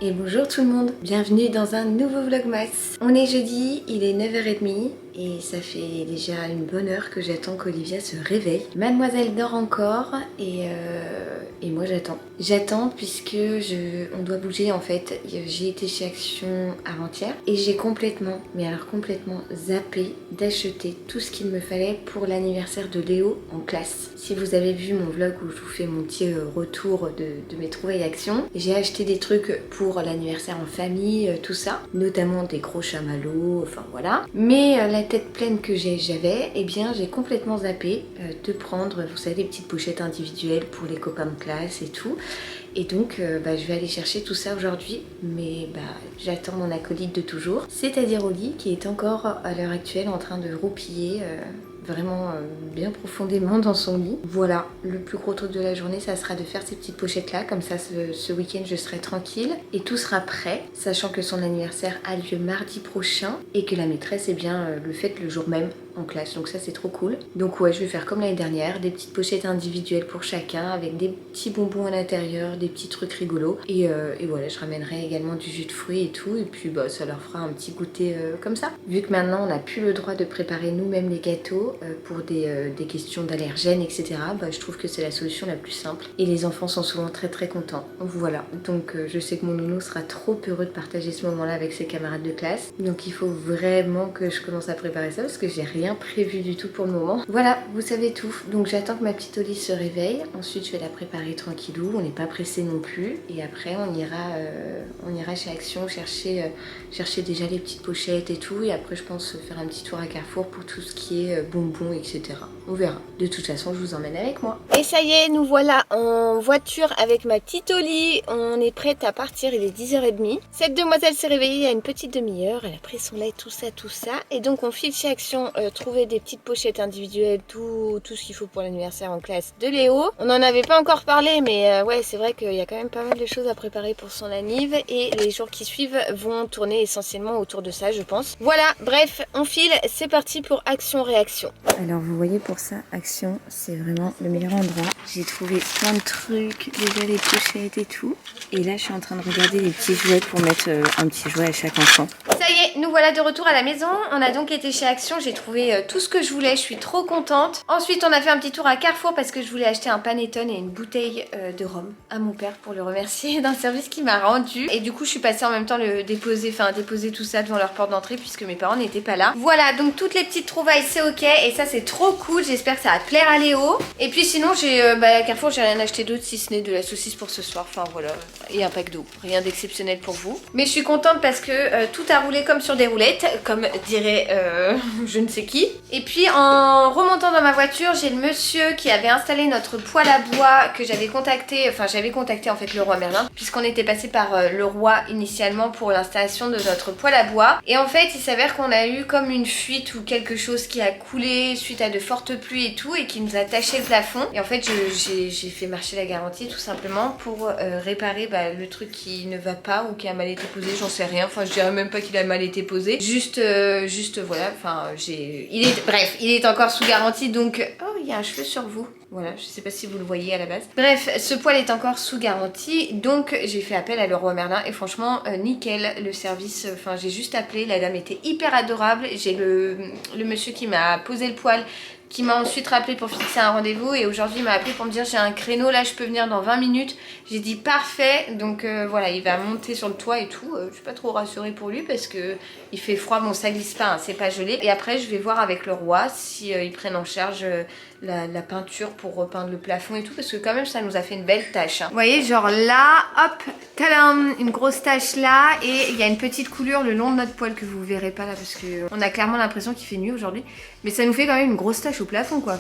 Et bonjour tout le monde, bienvenue dans un nouveau vlogmas. On est jeudi, il est 9h30 et ça fait déjà une bonne heure que j'attends qu'Olivia se réveille. Mademoiselle dort encore et moi j'attends. J'attends puisque on doit bouger en fait. J'ai été chez Action avant-hier et j'ai complètement, mais alors complètement zappé d'acheter tout ce qu'il me fallait pour l'anniversaire de Léo en classe. Si vous avez vu mon vlog où je vous fais mon petit retour de mes trouvailles Action, j'ai acheté des trucs pour l'anniversaire en famille, tout ça, notamment des gros chamallows, enfin voilà. Mais la tête pleine que j'avais, eh bien j'ai complètement zappé de prendre, vous savez, les petites pochettes individuelles pour les copains de classe et tout. Et donc je vais aller chercher tout ça aujourd'hui, mais j'attends mon acolyte de toujours, c'est-à-dire Oli, qui est encore à l'heure actuelle en train de roupiller vraiment bien profondément dans son lit. Voilà, le plus gros truc de la journée, ça sera de faire ces petites pochettes là, comme ça ce week-end je serai tranquille et tout sera prêt, sachant que son anniversaire a lieu mardi prochain et que la maîtresse le fête le jour même en classe, donc ça c'est trop cool. Donc ouais, je vais faire comme l'année dernière, des petites pochettes individuelles pour chacun avec des petits bonbons à l'intérieur, des petits trucs rigolos et voilà, je ramènerai également du jus de fruits et tout, et puis ça leur fera un petit goûter comme ça. Vu que maintenant on n'a plus le droit de préparer nous-mêmes les gâteaux pour des questions d'allergènes, etc., je trouve que c'est la solution la plus simple et les enfants sont souvent très très contents. Voilà, donc je sais que mon nounou sera trop heureux de partager ce moment là avec ses camarades de classe, donc il faut vraiment que je commence à préparer ça parce que j'ai rien prévu du tout pour le moment. Voilà, vous savez tout. Donc j'attends que ma petite Oli se réveille, ensuite je vais la préparer tranquillou, on n'est pas pressé non plus, et après on ira chez Action chercher déjà les petites pochettes et tout, et après je pense faire un petit tour à Carrefour pour tout ce qui est bonbons, etc. On verra. De toute façon, je vous emmène avec moi. Et ça y est, nous voilà en voiture avec ma petite Oli. On est prête à partir, il est 10h30. Cette demoiselle s'est réveillée il y a une petite demi-heure, elle a pris son lait, tout ça. Et donc on file chez Action trouver des petites pochettes individuelles, tout ce qu'il faut pour l'anniversaire en classe de Léo. On n'en avait pas encore parlé, mais ouais, c'est vrai qu'il y a quand même pas mal de choses à préparer pour son anniv, et les jours qui suivent vont tourner essentiellement autour de ça, je pense. Voilà, bref, on file, c'est parti pour Action-Réaction. Alors vous voyez, pour ça, Action, c'est vraiment le meilleur endroit. J'ai trouvé plein de trucs, déjà les pochettes et tout. Et là, je suis en train de regarder les petits jouets pour mettre un petit jouet à chaque enfant. Ça y est, nous voilà de retour à la maison. On a donc été chez Action, j'ai trouvé tout ce que je voulais, je suis trop contente. Ensuite, on a fait un petit tour à Carrefour parce que je voulais acheter un panettone et une bouteille de rhum à mon père pour le remercier d'un service qu'il m'a rendu. Et du coup, je suis passée en même temps déposer tout ça devant leur porte d'entrée puisque mes parents n'étaient pas là. Voilà, donc toutes les petites trouvailles, c'est ok, et ça c'est trop cool, j'espère que ça va plaire à Léo. Et puis sinon, à Carrefour, j'ai rien acheté d'autre si ce n'est de la saucisse pour ce soir, enfin voilà, et un pack d'eau. Rien d'exceptionnel pour vous. Mais je suis contente parce que tout a roulé comme sur des roulettes, comme dirait je ne sais qui. Et puis en remontant dans ma voiture, j'ai le monsieur qui avait installé notre poêle à bois que j'avais contacté, j'avais contacté en fait Leroy Merlin, puisqu'on était passé par Leroy initialement pour l'installation de notre poêle à bois. Et en fait, il s'avère qu'on a eu comme une fuite ou quelque chose qui a coulé suite à de fortes pluies et tout, et qui nous a taché le plafond. Et en fait, j'ai fait marcher la garantie tout simplement pour réparer le truc qui ne va pas ou qui a mal été posé, j'en sais rien, je dirais même pas qu'il a mal été posé, juste voilà, bref, il est encore sous garantie, donc oh, il y a un cheveu sur vous, voilà, je sais pas si vous le voyez à la base. Bref, ce poêle est encore sous garantie, donc j'ai fait appel à Leroy Merlin et franchement nickel le service, j'ai juste appelé, la dame était hyper adorable, j'ai le monsieur qui m'a posé le poêle qui m'a ensuite rappelé pour fixer un rendez-vous, et aujourd'hui il m'a appelé pour me dire j'ai un créneau là, je peux venir dans 20 minutes. J'ai dit parfait, donc voilà, il va monter sur le toit et tout. Je suis pas trop rassurée pour lui parce que il fait froid, bon ça glisse pas, hein, c'est pas gelé. Et après je vais voir avec le roi si ils prennent en charge la peinture pour repeindre le plafond et tout, parce que quand même ça nous a fait une belle tâche, hein. Vous voyez, genre là, hop, tadam, une grosse tache là, et il y a une petite coulure le long de notre poêle que vous verrez pas là parce que on a clairement l'impression qu'il fait nuit aujourd'hui, mais ça nous fait quand même une grosse tache au plafond quoi.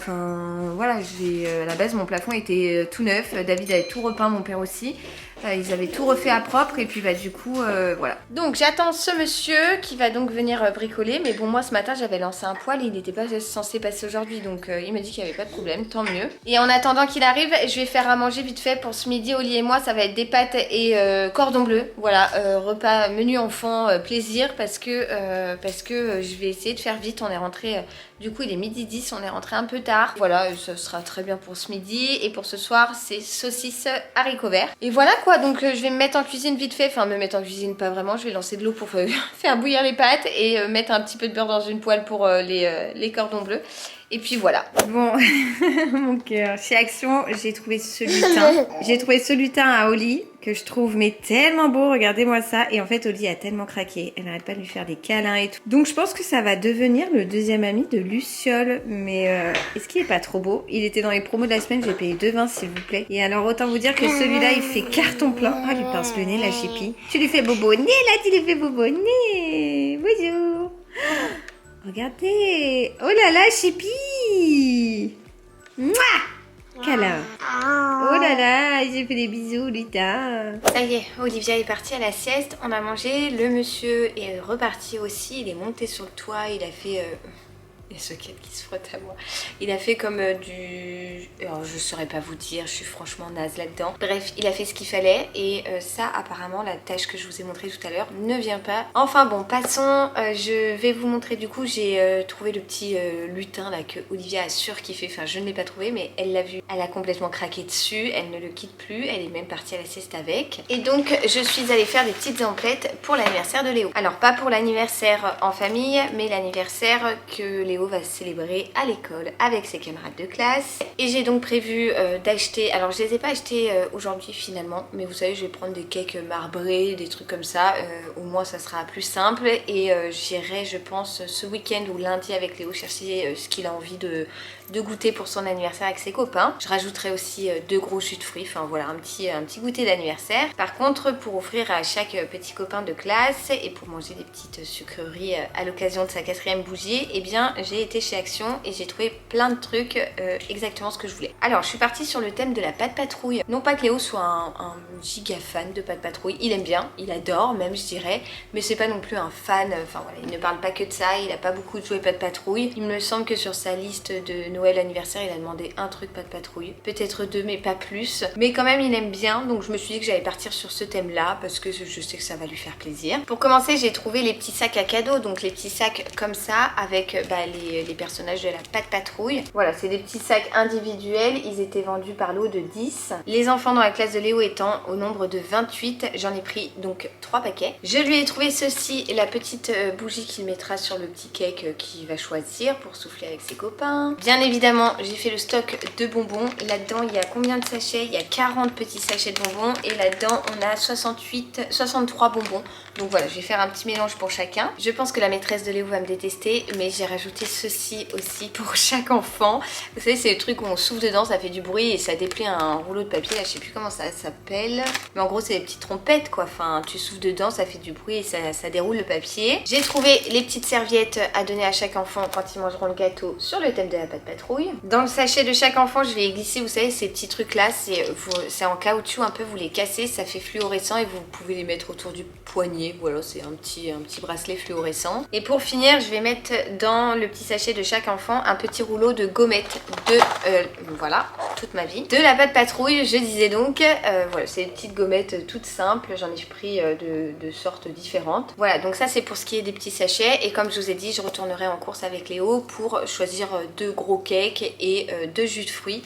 Voilà, à la base mon plafond était tout neuf, David avait tout repeint, mon père aussi. Ils avaient tout refait à propre, et puis du coup voilà. Donc j'attends ce monsieur qui va donc venir bricoler, mais bon, moi ce matin j'avais lancé un poêle, il n'était pas censé passer aujourd'hui, donc il m'a dit qu'il n'y avait pas de problème, tant mieux. Et en attendant qu'il arrive, je vais faire à manger vite fait pour ce midi. Oli et moi, ça va être des pâtes et cordon bleu, voilà, repas menu enfant plaisir, parce que je vais essayer de faire vite. On est rentré Du coup il est midi 10, on est rentré un peu tard. Voilà, ce sera très bien pour ce midi. Et pour ce soir c'est saucisses haricots verts. Et voilà quoi, donc je vais me mettre en cuisine vite fait. Enfin me mettre en cuisine pas vraiment, je vais lancer de l'eau pour faire bouillir les pâtes. Et mettre un petit peu de beurre dans une poêle pour les cordons bleus. Et puis voilà. Bon, mon cœur. Chez Action, j'ai trouvé ce lutin. J'ai trouvé ce lutin à Oli que je trouve mais tellement beau. Regardez-moi ça. Et en fait, Oli a tellement craqué. Elle n'arrête pas de lui faire des câlins et tout. Donc je pense que ça va devenir le deuxième ami de Luciole. Mais est-ce qu'il est pas trop beau? Il était dans les promos de la semaine. J'ai payé 2,20 s'il vous plaît. Et alors autant vous dire que celui-là, il fait carton plein. Ah, lui pince le nez, la chipie. Tu lui fais bobo nez là, tu lui fais bobo nez. Bonjour. Regardez. Oh là là, Chippy. Mouah. Câlin. Oh là là, j'ai fait des bisous, lutin. Ça y est, Olivia est partie à la sieste. On a mangé. Le monsieur est reparti aussi. Il est monté sur le toit. Il a fait... Il y a ce qui se frotte à moi. Il a fait comme du... Alors, je saurais pas vous dire, je suis franchement naze là-dedans. Bref, il a fait ce qu'il fallait. Et ça, apparemment, la tâche que je vous ai montrée tout à l'heure ne vient pas. Enfin bon, passons. Je vais vous montrer du coup, j'ai trouvé le petit lutin là que Olivia a surkiffé. Enfin, je ne l'ai pas trouvé, mais elle l'a vu. Elle a complètement craqué dessus. Elle ne le quitte plus. Elle est même partie à la sieste avec. Et donc, je suis allée faire des petites emplettes pour l'anniversaire de Léo. Alors, pas pour l'anniversaire en famille, mais l'anniversaire que Léo va célébrer à l'école avec ses camarades de classe. Et j'ai donc prévu d'acheter, alors je les ai pas achetés aujourd'hui finalement, mais vous savez je vais prendre des cakes marbrés, des trucs comme ça, au moins ça sera plus simple. Et j'irai je pense ce week-end ou lundi avec Léo chercher ce qu'il a envie de goûter pour son anniversaire avec ses copains. Je rajouterai aussi 2 gros jus de fruits, enfin voilà un petit goûter d'anniversaire. Par contre pour offrir à chaque petit copain de classe et pour manger des petites sucreries à l'occasion de sa 4e bougie, eh bien j'ai été chez Action et j'ai trouvé plein de trucs exactement ce que je voulais. Alors je suis partie sur le thème de la pâte patrouille. Non pas que Léo soit un giga fan de pâte patrouille, il aime bien, il adore même je dirais, mais c'est pas non plus un fan, enfin voilà, il ne parle pas que de ça, il a pas beaucoup de jouets pâte patrouille. Il me semble que sur sa liste de Noël anniversaire il a demandé un truc pâte patrouille, peut-être 2 mais pas plus, mais quand même il aime bien, donc je me suis dit que j'allais partir sur ce thème là parce que je sais que ça va lui faire plaisir. Pour commencer j'ai trouvé les petits sacs à cadeaux, donc les petits sacs comme ça avec les personnages de la pâte patrouille. Voilà, c'est des petits sacs individuels, ils étaient vendus par lot de 10. Les enfants dans la classe de Léo étant au nombre de 28, j'en ai pris donc 3 paquets. Je lui ai trouvé ceci, la petite bougie qu'il mettra sur le petit cake qu'il va choisir pour souffler avec ses copains. Bien évidemment, j'ai fait le stock de bonbons. Là-dedans, il y a combien de sachets? Il y a 40 petits sachets de bonbons et là-dedans, on a 63 bonbons. Donc voilà, je vais faire un petit mélange pour chacun. Je pense que la maîtresse de Léo va me détester, mais j'ai rajouté ceci aussi pour chaque enfant. Vous savez, c'est le truc où on souffle dedans, ça fait du bruit et ça déplie un rouleau de papier. Là, je sais plus comment ça s'appelle. Mais en gros, c'est des petites trompettes quoi. Enfin, tu souffles dedans, ça fait du bruit et ça déroule le papier. J'ai trouvé les petites serviettes à donner à chaque enfant quand ils mangeront le gâteau sur le thème de la pâte patrouille. Dans le sachet de chaque enfant, je vais glisser, vous savez, ces petits trucs là. C'est en caoutchouc un peu, vous les cassez, ça fait fluorescent et vous pouvez les mettre autour du poignet. Voilà, c'est un petit bracelet fluorescent. Et pour finir, je vais mettre dans le petit sachet de chaque enfant un petit rouleau de gommettes de, voilà, toute ma vie. De la pâte patrouille, je disais donc, voilà, c'est des petites gommettes toutes simples. J'en ai pris de sortes différentes. Voilà, donc ça c'est pour ce qui est des petits sachets. Et comme je vous ai dit, je retournerai en course avec Léo pour choisir 2 gros cakes et 2 jus de fruits.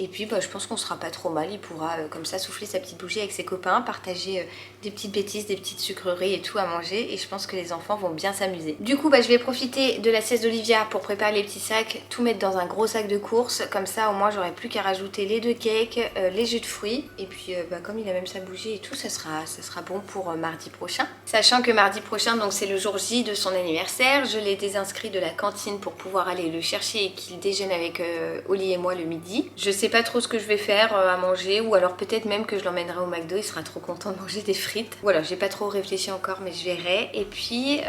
Et puis je pense qu'on sera pas trop mal, il pourra comme ça souffler sa petite bougie avec ses copains, partager des petites bêtises, des petites sucreries et tout à manger. Et je pense que les enfants vont bien s'amuser. Du coup je vais profiter de la sieste d'Olivia pour préparer les petits sacs, tout mettre dans un gros sac de course. Comme ça au moins j'aurai plus qu'à rajouter les 2 cakes, les jus de fruits. Et puis comme il a même sa bougie et tout, ça sera bon pour mardi prochain. Sachant que mardi prochain donc c'est le jour J de son anniversaire, je l'ai désinscrit de la cantine pour pouvoir aller le chercher et qu'il déjeune avec Oli et moi le midi. Je sais pas trop ce que je vais faire à manger, ou alors peut-être même que je l'emmènerai au McDo, il sera trop content de manger des frites. Voilà, j'ai pas trop réfléchi encore mais je verrai. Et puis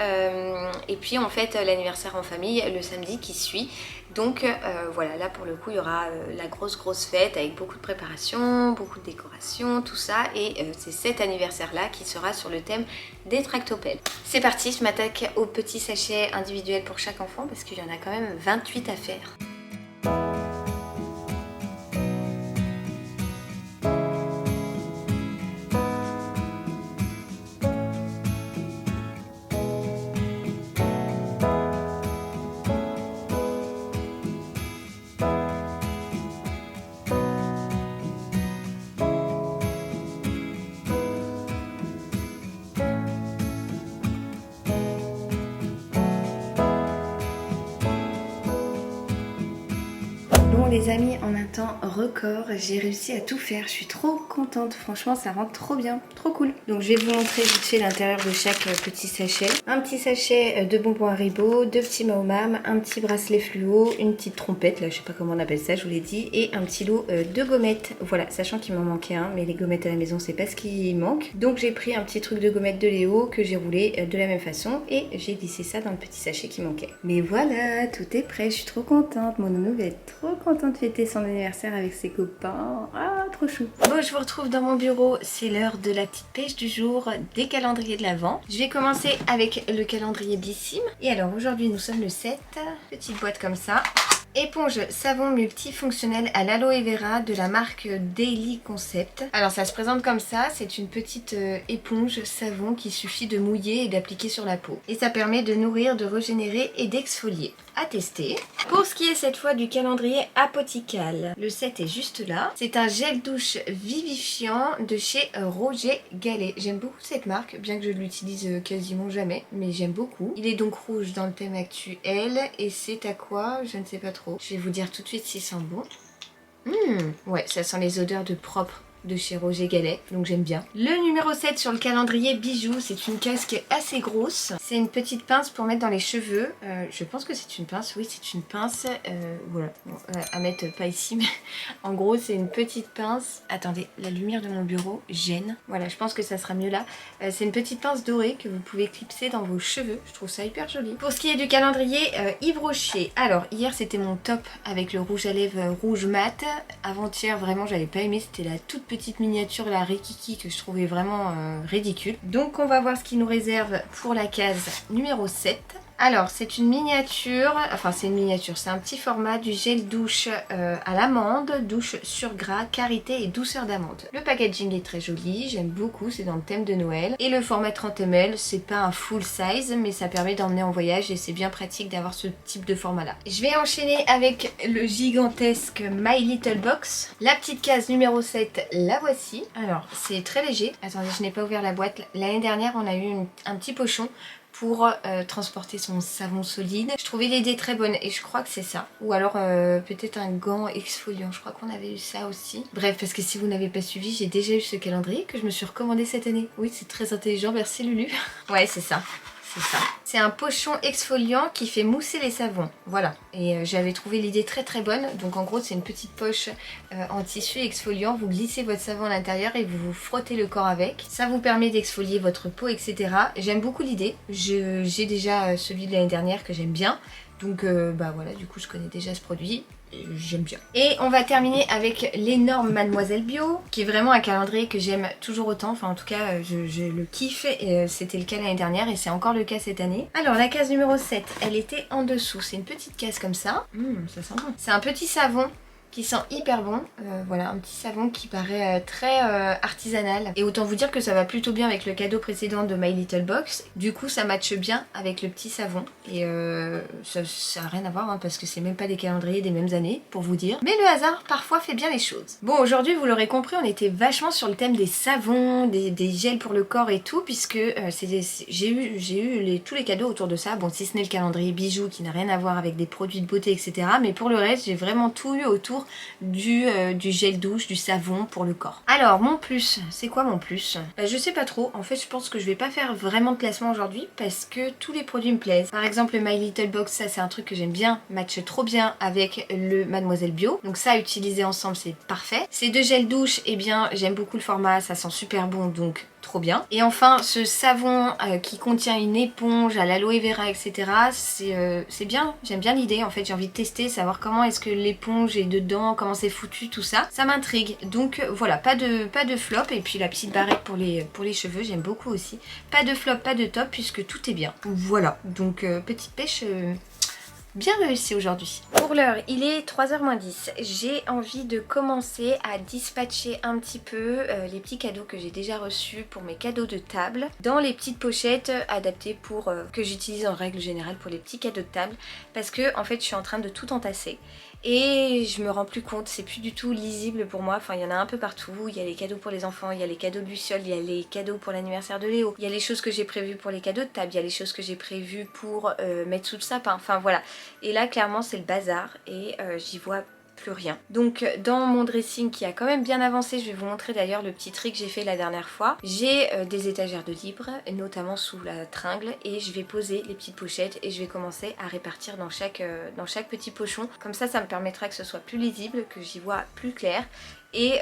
on fête l'anniversaire en famille le samedi qui suit. Donc voilà, là pour le coup il y aura la grosse fête avec beaucoup de préparation, beaucoup de décoration, tout ça. Et c'est cet anniversaire là qui sera sur le thème des tractopelles. C'est parti, je m'attaque aux petits sachets individuels pour chaque enfant parce qu'il y en a quand même 28 à faire. les amis, en un temps record, j'ai réussi à tout faire. Je suis trop contente, franchement ça rend trop bien, trop cool. Donc je vais vous montrer vite fait l'intérieur de chaque petit sachet. Un petit sachet de bonbons Haribo, deux petits Maomam, un petit bracelet fluo, une petite trompette, là je sais pas comment on appelle ça, je vous l'ai dit, et un petit lot de gommettes. Voilà, sachant qu'il m'en manquait un, mais les gommettes à la maison c'est pas ce qui manque. Donc j'ai pris un petit truc de gommettes de Léo que j'ai roulé de la même façon et j'ai glissé ça dans le petit sachet qui manquait. Mais voilà, tout est prêt, je suis trop contente. Mon nounou va être trop contente de fêter son anniversaire avec ses copains. Ah, trop chou. Bon, je vous retrouve dans mon bureau, c'est l'heure de la petite pêche du jour, des calendriers de l'Avent. Je vais commencer avec le calendrier Bissim. Et alors aujourd'hui nous sommes le 7, petite boîte comme ça. Éponge savon multifonctionnel à l'aloe vera de la marque Daily Concept. Alors ça se présente comme ça, c'est une petite éponge savon qui suffit de mouiller et d'appliquer sur la peau. Et ça permet de nourrir, de régénérer et d'exfolier. À tester. Pour ce qui est cette fois du calendrier Apotical, le set est juste là. C'est un gel douche vivifiant de chez Roger Gallet. J'aime beaucoup cette marque, bien que je l'utilise quasiment jamais, mais j'aime beaucoup. Il est donc rouge dans le thème actuel et c'est à quoi? Je ne sais pas trop. Je vais vous dire tout de suite s'il sent bon. Ouais, ça sent les odeurs de propre de chez Roger Gallet, donc j'aime bien. Le numéro 7 sur le calendrier bijoux, c'est une case qui est assez grosse. C'est une petite pince pour mettre dans les cheveux. Je pense que c'est une pince, oui c'est une pince. Voilà, bon, à mettre pas ici, mais en gros c'est une petite pince. Attendez, la lumière de mon bureau gêne. Voilà, je pense que ça sera mieux là. C'est une petite pince dorée que vous pouvez clipser dans vos cheveux. Je trouve ça hyper joli. Pour ce qui est du calendrier Yves Rocher, alors hier c'était mon top avec le rouge à lèvres rouge mat. Avant-hier vraiment j'avais pas aimé, c'était la toute petite miniature, la Rikiki, que je trouvais vraiment ridicule. Donc on va voir ce qu'il nous réserve pour la case numéro 7. Alors c'est une miniature, enfin c'est une miniature, c'est un petit format du gel douche à l'amande, douche sur gras, karité et douceur d'amande. Le packaging est très joli, j'aime beaucoup, c'est dans le thème de Noël. Et le format 30 ml, c'est pas un full size, mais ça permet d'emmener en voyage et c'est bien pratique d'avoir ce type de format là. Je vais enchaîner avec le gigantesque My Little Box. La petite case numéro 7, la voici. Alors c'est très léger, attendez je n'ai pas ouvert la boîte. L'année dernière on a eu un petit pochon pour transporter son savon solide. Je trouvais l'idée très bonne et je crois que c'est ça. Ou alors peut-être un gant exfoliant, je crois qu'on avait eu ça aussi. Bref, parce que si vous n'avez pas suivi, j'ai déjà eu ce calendrier que je me suis recommandé cette année. Oui, c'est très intelligent, merci Lulu. Ouais, c'est ça. C'est ça. C'est un pochon exfoliant qui fait mousser les savons. Voilà. Et j'avais trouvé l'idée très très bonne. Donc en gros c'est une petite poche en tissu exfoliant. Vous glissez votre savon à l'intérieur et vous vous frottez le corps avec. Ça vous permet d'exfolier votre peau, etc. J'aime beaucoup l'idée. J'ai déjà celui de l'année dernière que j'aime bien. Donc bah voilà, du coup je connais déjà ce produit. J'aime bien. Et on va terminer avec l'énorme Mademoiselle Bio, qui est vraiment un calendrier que j'aime toujours autant. Enfin en tout cas je le kiffe et c'était le cas l'année dernière et c'est encore le cas cette année. Alors la case numéro 7, elle était en dessous. C'est une petite case comme ça. Ça sent bon. C'est un petit savon qui sent hyper bon. Voilà, un petit savon qui paraît très artisanal. Et autant vous dire que ça va plutôt bien avec le cadeau précédent de My Little Box. Du coup, ça matche bien avec le petit savon. Et ça n'a rien à voir, hein, parce que c'est même pas des calendriers des mêmes années, pour vous dire. Mais le hasard, parfois, fait bien les choses. Bon, aujourd'hui, vous l'aurez compris, on était vachement sur le thème des savons, des gels pour le corps et tout, puisque j'ai eu tous les cadeaux autour de ça. Bon, si ce n'est le calendrier bijoux, qui n'a rien à voir avec des produits de beauté, etc. Mais pour le reste, j'ai vraiment tout eu autour du gel douche, du savon pour le corps. Alors mon plus, c'est quoi mon plus? Je sais pas trop, en fait je pense que je vais pas faire vraiment de classement aujourd'hui parce que tous les produits me plaisent. Par exemple le My Little Box, ça c'est un truc que j'aime bien, match trop bien avec le Mademoiselle Bio, donc ça à utiliser ensemble c'est parfait. Ces deux gels douche, eh bien j'aime beaucoup le format, ça sent super bon donc trop bien. Et enfin ce savon qui contient une éponge à l'aloe vera, etc. C'est bien, j'aime bien l'idée en fait, j'ai envie de tester, savoir comment est-ce que l'éponge est dedans, comment c'est foutu, tout ça, ça m'intrigue. Donc voilà, pas de flop. Et puis la petite barrette pour les cheveux, j'aime beaucoup aussi. Pas de flop, pas de top puisque tout est bien. Voilà, donc petite pêche bien réussi aujourd'hui. Pour l'heure, il est 3h-10. J'ai envie de commencer à dispatcher un petit peu les petits cadeaux que j'ai déjà reçus pour mes cadeaux de table dans les petites pochettes adaptées pour que j'utilise en règle générale pour les petits cadeaux de table parce que en fait je suis en train de tout entasser. Et je me rends plus compte, c'est plus du tout lisible pour moi, enfin il y en a un peu partout, il y a les cadeaux pour les enfants, il y a les cadeaux de Luciole, il y a les cadeaux pour l'anniversaire de Léo, il y a les choses que j'ai prévues pour les cadeaux de table, il y a les choses que j'ai prévues pour mettre sous le sapin, enfin voilà. Et là clairement c'est le bazar et j'y vois plus rien. Donc dans mon dressing qui a quand même bien avancé, je vais vous montrer d'ailleurs le petit trick que j'ai fait la dernière fois. J'ai des étagères de livres, notamment sous la tringle, et je vais poser les petites pochettes et je vais commencer à répartir dans chaque petit pochon. Comme ça me permettra que ce soit plus lisible, que j'y vois plus clair. Et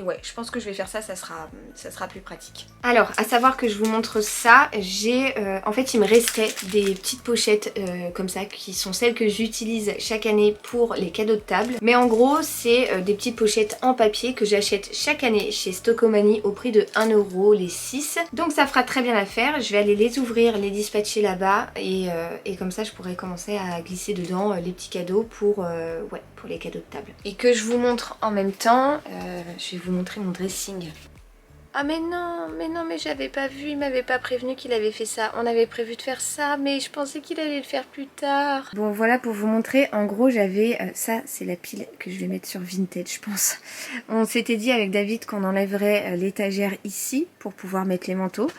ouais, je pense que je vais faire ça, ça sera plus pratique. Alors, à savoir que je vous montre ça, j'ai en fait il me restait des petites pochettes comme ça, qui sont celles que j'utilise chaque année pour les cadeaux de table. Mais en gros, c'est des petites pochettes en papier que j'achète chaque année chez Stockomanie au prix de 1 € les 6. Donc ça fera très bien l'affaire, je vais aller les ouvrir, les dispatcher là-bas et comme ça je pourrai commencer à glisser dedans les petits cadeaux pour les cadeaux de table. Et que je vous montre en même temps, je vais vous montrer mon dressing. Ah mais non, mais j'avais pas vu, il m'avait pas prévenu qu'il avait fait ça. On avait prévu de faire ça, mais je pensais qu'il allait le faire plus tard. Bon voilà pour vous montrer, en gros j'avais, ça c'est la pile que je vais mettre sur Vinted je pense. On s'était dit avec David qu'on enlèverait l'étagère ici pour pouvoir mettre les manteaux.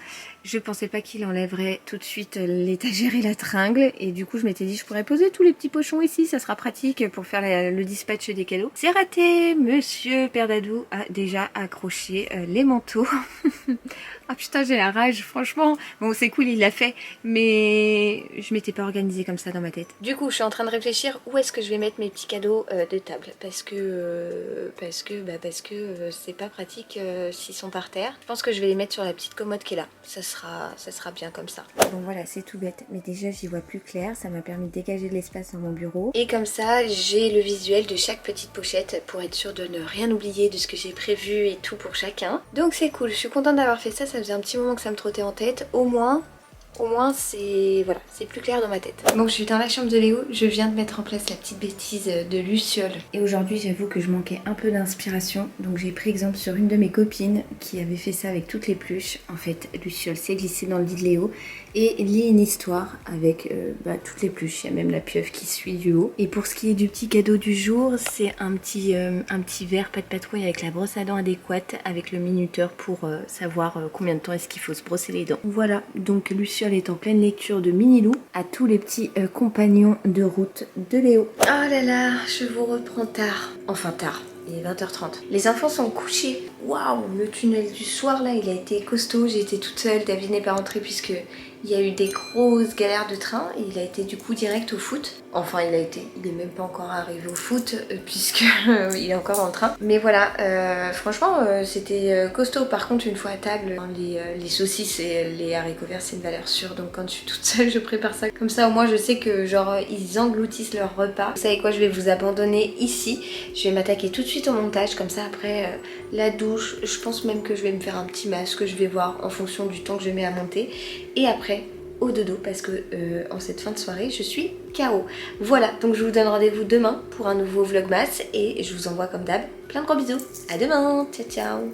Je pensais pas qu'il enlèverait tout de suite l'étagère et la tringle et du coup je m'étais dit je pourrais poser tous les petits pochons ici, ça sera pratique pour faire le dispatch des cadeaux. C'est raté, monsieur Père Dadou a déjà accroché les manteaux. Ah putain j'ai la rage franchement. Bon c'est cool il l'a fait mais je m'étais pas organisée comme ça dans ma tête. Du coup je suis en train de réfléchir où est-ce que je vais mettre mes petits cadeaux de table parce que c'est pas pratique s'ils sont par terre. Je pense que je vais les mettre sur la petite commode qui est là. Ça sera bien comme ça. Bon voilà c'est tout bête mais déjà j'y vois plus clair, ça m'a permis de dégager de l'espace dans mon bureau. Et comme ça j'ai le visuel de chaque petite pochette pour être sûre de ne rien oublier de ce que j'ai prévu et tout pour chacun. Donc c'est cool, je suis contente d'avoir fait ça, ça faisait un petit moment que ça me trottait en tête. Au moins c'est voilà, c'est plus clair dans ma tête. Donc je suis dans la chambre de Léo, je viens de mettre en place la petite bêtise de Luciole. Et aujourd'hui j'avoue que je manquais un peu d'inspiration, donc j'ai pris exemple sur une de mes copines qui avait fait ça avec toutes les pluches. En fait Luciole s'est glissée dans le lit de Léo et lit une histoire avec toutes les pluches, il y a même la pieuvre qui suit du haut. Et pour ce qui est du petit cadeau du jour, c'est un petit verre pas de patrouille avec la brosse à dents adéquate, avec le minuteur pour savoir combien de temps est-ce qu'il faut se brosser les dents. Voilà, donc Luciole est en pleine lecture de Minilou à tous les petits compagnons de route de Léo. Oh là là, je vous reprends tard. Enfin tard. Il est 20h30. Les enfants sont couchés. Waouh, le tunnel du soir là, il a été costaud. J'ai été toute seule. David n'est pas rentré puisque il y a eu des grosses galères de train. Et il a été du coup direct au foot. Enfin, il est même pas encore arrivé au foot puisque il est encore en train. Mais voilà, franchement, c'était costaud. Par contre, une fois à table, les saucisses et les haricots verts, c'est une valeur sûre. Donc quand je suis toute seule, je prépare ça. Comme ça, au moins, je sais que genre ils engloutissent leur repas. Vous savez quoi, je vais vous abandonner ici. Je vais m'attaquer tout de suite au montage. Comme ça, après la douche, je pense même que je vais me faire un petit masque. Je vais voir en fonction du temps que je mets à monter. Et après, au dodo parce que en cette fin de soirée je suis KO. Voilà, donc je vous donne rendez-vous demain pour un nouveau vlogmas et je vous envoie comme d'hab plein de gros bisous. À demain, ciao ciao.